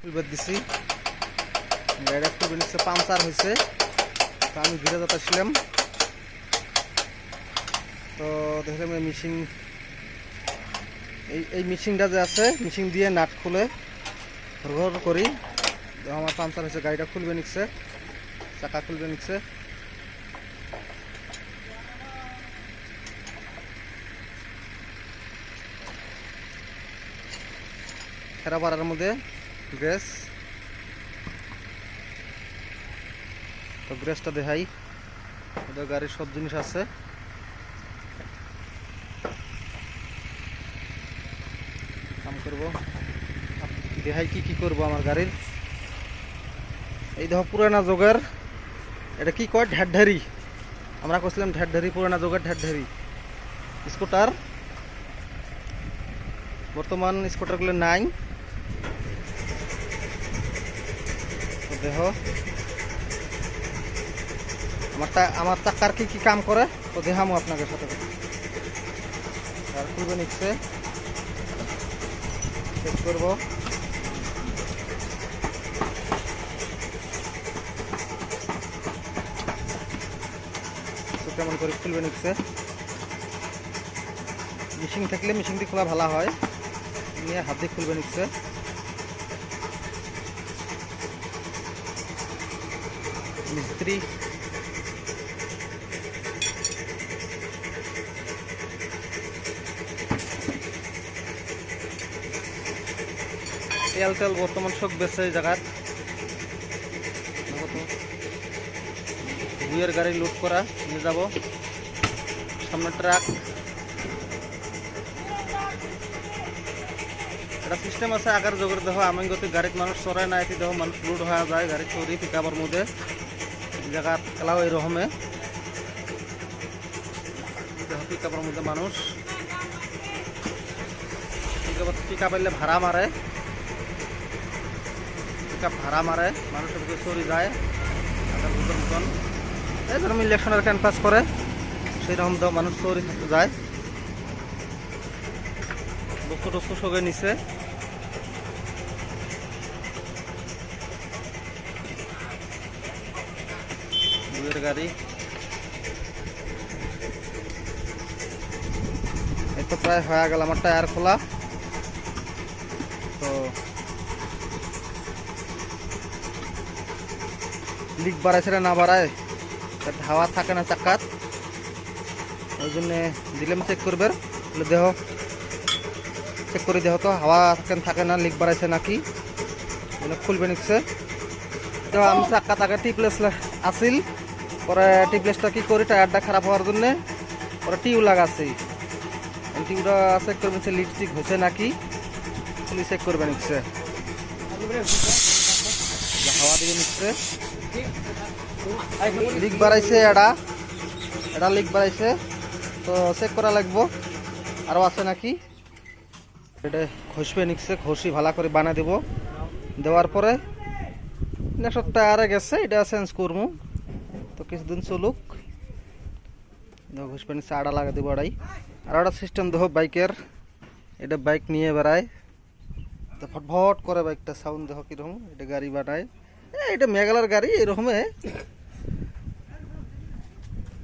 ফুলবার দিছি গাড়িটা খুব নিচ্ছে পাংচার হয়েছে। তো আমি ঘিরে যাচ্ছিলাম, তো দেখলাম এই মেশিন, এই মেশিনটা যে আছে মেশিন দিয়ে নাট খুলে ঘর করি। তো আমার পাংচার হয়েছে, গাড়িটা খুলবে নিচ্ছে, চাকা খুলবে নিচ্ছে। খেরাপাড়ার মধ্যে গ্যাস, তো গ্যাসটা দেখাই, ওদের গাড়ির সব জিনিস আছে। কাম করবো দেখাই কি কি করবো আমার গাড়ির। এই দেখো পুরানা যোগের, এটা কি কয় ঢেরঢেরি, আমরা করছিলাম ঢেরঢেরি, পুরানা যোগের ঢেরঢেরি স্কুটার। বর্তমান স্কুটারগুলো নাই। তো দেখো আমার চাকার কি কি কাম করে, তো দেখামো আপনাকে সাথে। আর খুলবে নিচ্ছে, চেক করবো। কেমন করে খুলবে নিচ্ছে। মেশিন থাকলে মেশিনটি খোলা ভালো হয়, নিয়ে হাত দিয়ে খুলবে নিচ্ছে। মিস্ত্রি তেল তেল বর্তমান সব বেছে এই জায়গার। দুইয়ের গাড়ি লুট করা নিয়ে যাব, সামনে ট্রাক। একটা সিস্টেম আছে আগার যোগের, দেখো আমি গতি গাড়িত মানুষ চড়াই না, এটি দেখো মানুষ লুট হয়ে যায় গাড়ি চড়ি পিকআপের মধ্যে। জায়গা খেলাও এইরকমে, দেখো পিকআপের মধ্যে মানুষ পিকআপ এলে ভাড়া মারে, পিকআপ ভাড়া মারে, মানুষের দিকে চড়ি যায় আগার যোগের মতন। এই যেরকম ইলেকশনের ক্যানভাস করে সেই রকম তো মানুষ চড়ি থাকতে যায়। বস্তু টস্তু সগে নিছে। দুয়ের গাড়ি এই তো প্রায় হয়ে গেল আমার টায়ার খোলা। তো লিক বাড়াইছে না বাড়ায়, হাওয়া থাকে না চাকাত, ওই জন্য দিলাম চেক করবে। দেহ চেক করে দেহ তো হাওয়া থাকে না, লিক বাড়াইছে নাকি, খুলবে নিচ্ছে। তো আমি চাকাত আগে টিপলেস আসিল, পরে টিপলেসটা কি করি টায়ারটা খারাপ হওয়ার জন্য পরে টিউ লাগাচ্ছি। টিউটা চেক করবে নিচ্ছে লিক টিক হয়েছে নাকি, খুলি চেক করবে নিচ্ছে। হাওয়া দিয়ে নিচ্ছে, লিক বাড়াইছে, এটা লিক বাড়াইছে, তো চেক করা লাগবো আরও আছে নাকি। এটা ঘষবে নিচ্ছে, ঘষি ভালো করে বানা দেব, দেওয়ার পরে নেক্সট টায়ারে গেছে এটা চেঞ্জ করবো। তো কিছুদিন চলুক, ঘষবে নিচ্ছে, আড়া লাগা দেবো আড়াই। আর একটা সিস্টেম দেখো বাইকের, এটা বাইক নিয়ে বেড়ায় তো ফটফট করে বাইকটা সাউন্ড দেখো কিরকম, এটা গাড়ি বানায়, এটা মেঘালয়ের গাড়ি এরকমে।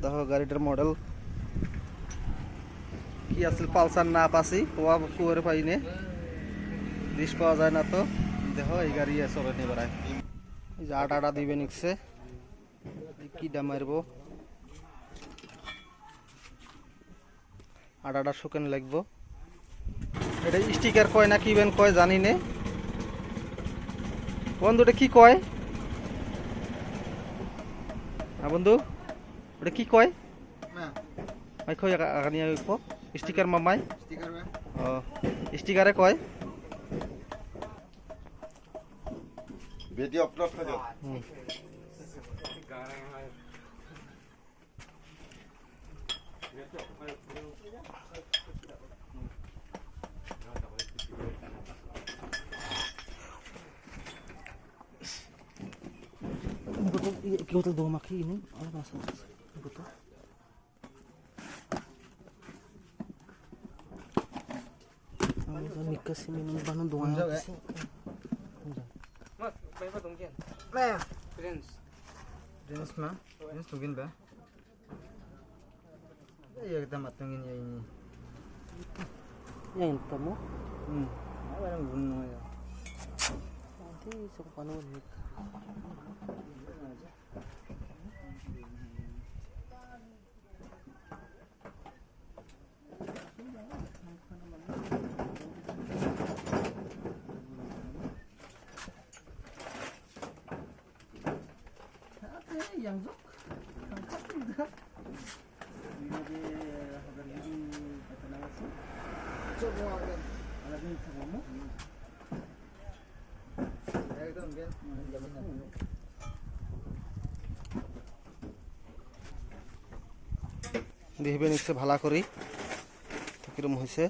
দেখো গাড়িটার মডেল কি আসল, পালসার না পাসি কুয়ার পাইনে, লিস্ট পাওয়া যায় না। তো দেখো এই গাড়ি চলে নিয়ে বেড়ায়। এই যে আটা দিবে নিচ্ছে, কি দাম মারবো, আটাটা শুকান লাগবো। এটা স্টিকার কয় না কি বেন কয় জানি নে বন্ধু, এটা কি কয়? হ্যাঁ বন্ধু, ওটা কি কয়? স্টিকার মামাই ও স্টিকারে কয় ভিডিও আপলোড করে কি হতো দো মাখি ini apa masa betul আমি তো নিকাশি মিনিট বানানো দোয়া Jenis mah, jenis tungin ba? Iya kita matungin ya ini. Yang kamu? Apa yang bunuh ya? Nanti suka panuan nih. Yang zuk. Coba kan. Ada ni kamu. Ekdom kan. দেখবে নিচ্ছে ভালো করি কিরম হয়েছে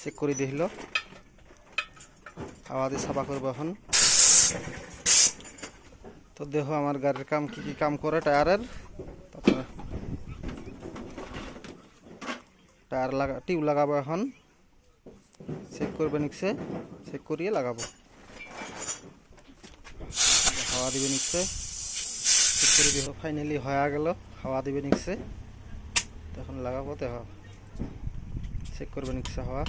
চেক করে দেখল হাওয়া দিয়ে সাফা করবো এখন তো দেখো আমার গাড়ির কাম কি কি কাম করে টায়ারের তারপরে টায়ার টিউব লাগাবো এখন চেক করবে নিচ্ছে চেক করিয়ে লাগাবো হাওয়া দিবে নিচ্ছে চেক করে দেখো ফাইনালি হয়ে গেল হাওয়া দিবে নিচ্ছে তখন লাগাবো দেখো চেক করবে নিচ্ছে হাওয়া